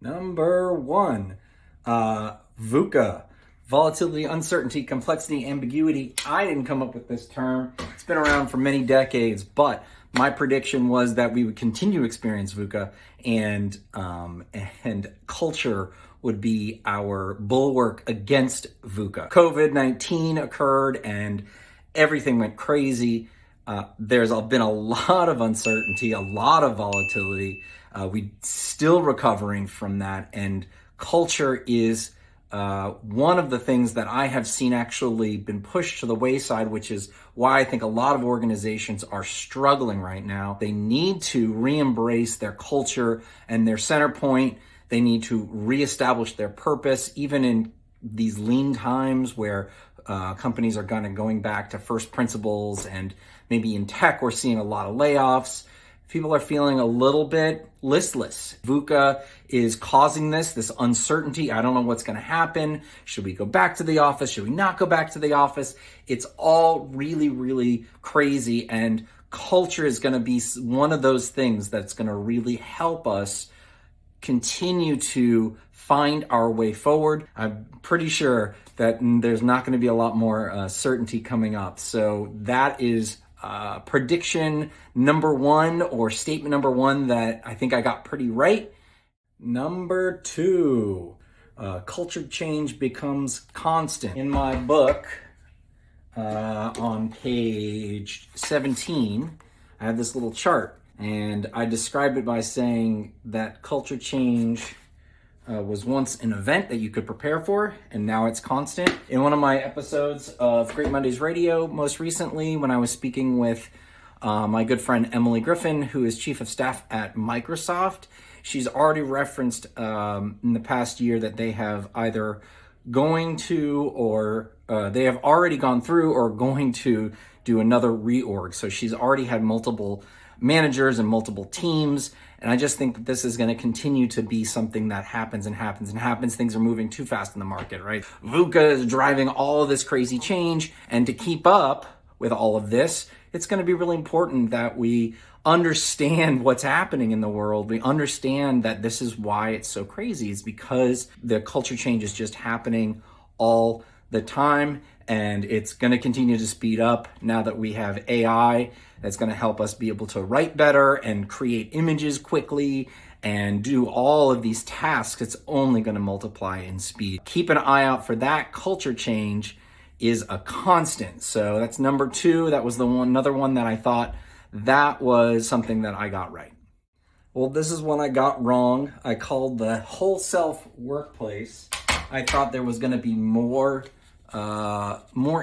Number one, VUCA, volatility, uncertainty, complexity, ambiguity. I didn't come up with this term. It's been around for many decades, but my prediction was that we would continue to experience VUCA, and culture would be our bulwark against VUCA. COVID-19 occurred and everything went crazy. There's been a lot of uncertainty, a lot of volatility. We still recovering from that, and culture is one of the things that I have seen actually been pushed to the wayside, which is why I think a lot of organizations are struggling right now. They need to re-embrace their culture and their center point. They need to reestablish their purpose, even in these lean times where companies are going back to first principles, and maybe in tech we're seeing a lot of layoffs. People are feeling a little bit listless. VUCA is causing this uncertainty. I don't know what's going to happen. Should we go back to the office? Should we not go back to the office? It's all really, really crazy, and culture is going to be one of those things that's going to really help us continue to find our way forward. I'm pretty sure that there's not going to be a lot more certainty coming up. So that is prediction number one, or statement number one, that I think I got pretty right. Number two, culture change becomes constant. In my book, on page 17, I have this little chart, and I described it by saying that culture change was once an event that you could prepare for, and now it's constant. In one of my episodes of Great Mondays Radio, most recently, when I was speaking with my good friend Emily Griffin, who is Chief of Staff at Microsoft, she's already referenced in the past year that they have either going to, or they have already gone through or going to do another reorg. So she's already had multiple managers and multiple teams. And I just think that this is going to continue to be something that happens and happens and happens. Things are moving too fast in the market, right? VUCA is driving all of this crazy change. And to keep up with all of this, it's going to be really important that we understand what's happening in the world. We understand that this is why it's so crazy. It's because the culture change is just happening all the time, and it's going to continue to speed up now that we have AI that's going to help us be able to write better and create images quickly and do all of these tasks. It's only going to multiply in speed. Keep an eye out for that. Culture change is a constant. So that's number two. That was another one that I thought that was something that I got right. Well, this is one I got wrong. I called the whole self workplace. I thought there was going to be more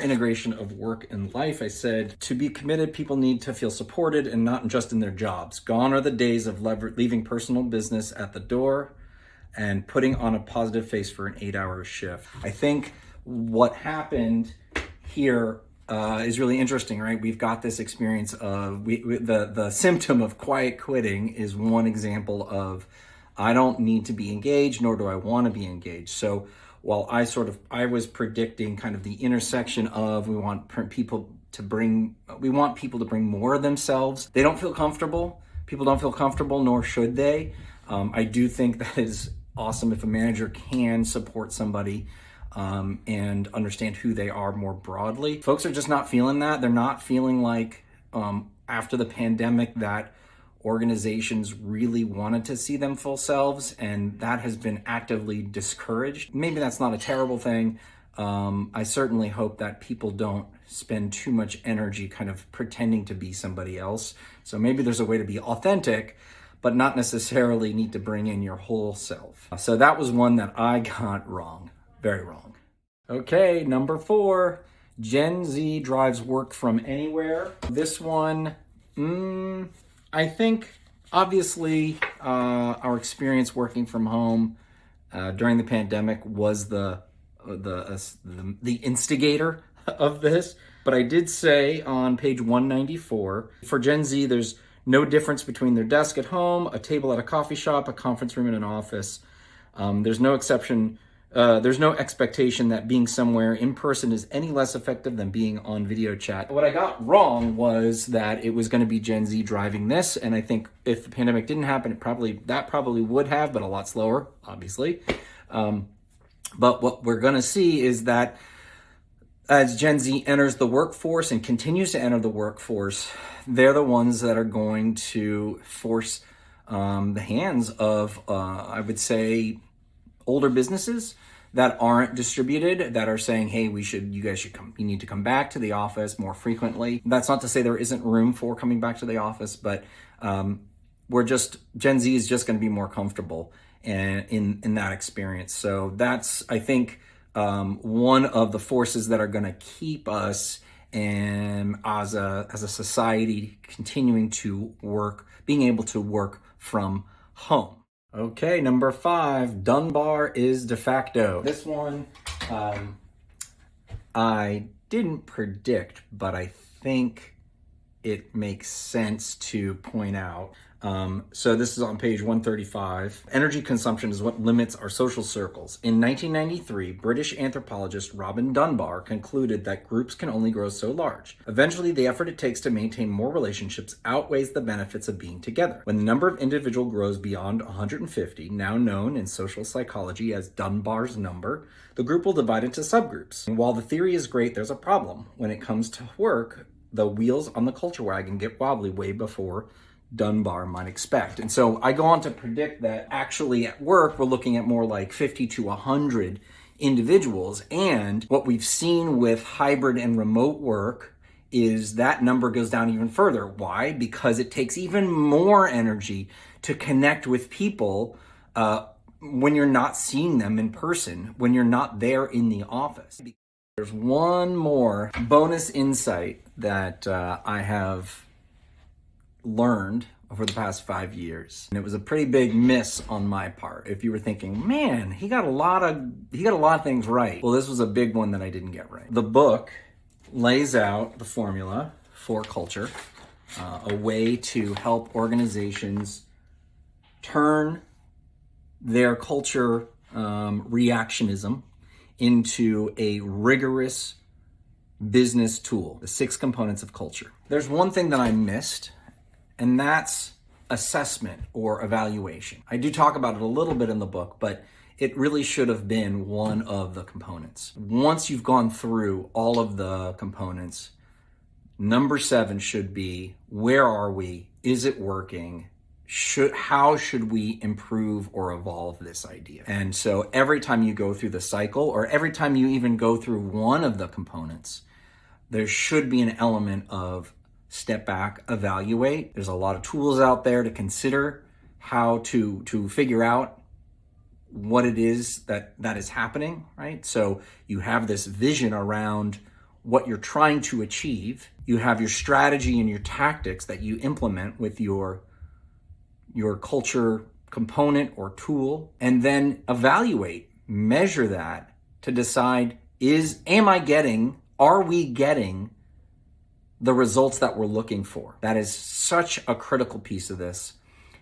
integration of work and life. I said, to be committed, people need to feel supported and not just in their jobs. Gone are the days of leaving personal business at the door and putting on a positive face for an 8-hour shift. I think what happened here is really interesting, right? We've got this experience of the symptom of quiet quitting is one example of, I don't need to be engaged, nor do I want to be engaged. So while I was predicting kind of the intersection of we want people to bring more of themselves. They don't feel comfortable. People don't feel comfortable, nor should they. I do think that is awesome if a manager can support somebody and understand who they are more broadly. Folks are just not feeling that. They're not feeling like after the pandemic that organizations really wanted to see them full selves, and that has been actively discouraged. Maybe that's not a terrible thing. I certainly hope that people don't spend too much energy kind of pretending to be somebody else. So maybe there's a way to be authentic, but not necessarily need to bring in your whole self. So that was one that I got wrong, very wrong. Okay, number 4, Gen Z drives work from anywhere. This one, I think obviously our experience working from home during the pandemic was the instigator of this. But I did say on page 194, for Gen Z, there's no difference between their desk at home, a table at a coffee shop, a conference room in an office. There's no exception there's no expectation that being somewhere in person is any less effective than being on video chat. What I got wrong was that it was going to be Gen Z driving this, and I think if the pandemic didn't happen, that probably would have, but a lot slower, obviously. But what we're going to see is that as Gen Z enters the workforce and continues to enter the workforce, they're the ones that are going to force the hands of, I would say, older businesses that aren't distributed, that are saying, hey, you need to come back to the office more frequently. That's not to say there isn't room for coming back to the office, but Gen Z is just going to be more comfortable in that experience. So that's, I think, one of the forces that are going to keep us as a society continuing to work, being able to work from home. Okay, number 5, Dunbar is de facto. This one I didn't predict, but I think it makes sense to point out. So this is on page 135. Energy consumption is what limits our social circles. In 1993, British anthropologist Robin Dunbar concluded that groups can only grow so large. Eventually, the effort it takes to maintain more relationships outweighs the benefits of being together. When the number of individuals grows beyond 150, now known in social psychology as Dunbar's number, the group will divide into subgroups. And while the theory is great, there's a problem. When it comes to work, the wheels on the culture wagon get wobbly way before Dunbar might expect. And so I go on to predict that actually at work, we're looking at more like 50 to 100 individuals. And what we've seen with hybrid and remote work is that number goes down even further. Why? Because it takes even more energy to connect with people when you're not seeing them in person, when you're not there in the office. There's one more bonus insight that I have learned over the past 5 years, and it was a pretty big miss on my part. If you were thinking, man, he got a lot of things right, well, this was a big one that I didn't get right. The book lays out the formula for culture, a way to help organizations turn their culture reactionism into a rigorous business tool. The 6 components of culture. There's one thing that I missed, and that's assessment or evaluation. I do talk about it a little bit in the book, but it really should have been one of the components. Once you've gone through all of the components, number 7 should be, where are we? Is it working? How should we improve or evolve this idea? And so every time you go through the cycle, or every time you even go through one of the components, there should be an element of step back, evaluate. There's a lot of tools out there to consider how to figure out what it is that is happening, right? So you have this vision around what you're trying to achieve. You have your strategy and your tactics that you implement with your culture component or tool, and then evaluate, measure that to decide, are we getting the results that we're looking for? That is such a critical piece of this.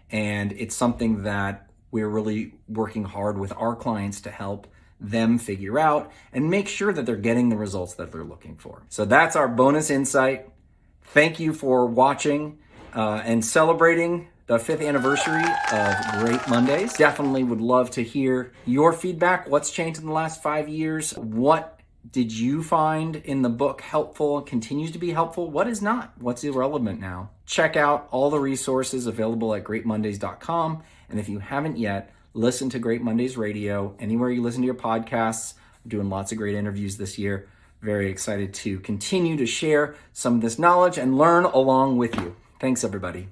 And it's something that we're really working hard with our clients to help them figure out and make sure that they're getting the results that they're looking for. So that's our bonus insight. Thank you for watching and celebrating the 5th anniversary of Great Mondays. Definitely would love to hear your feedback. What's changed in the last 5 years? What did you find in the book helpful, continues to be helpful? What is not? What's irrelevant now? Check out all the resources available at greatmondays.com. And if you haven't yet, listen to Great Mondays Radio, anywhere you listen to your podcasts. I'm doing lots of great interviews this year. Very excited to continue to share some of this knowledge and learn along with you. Thanks, everybody.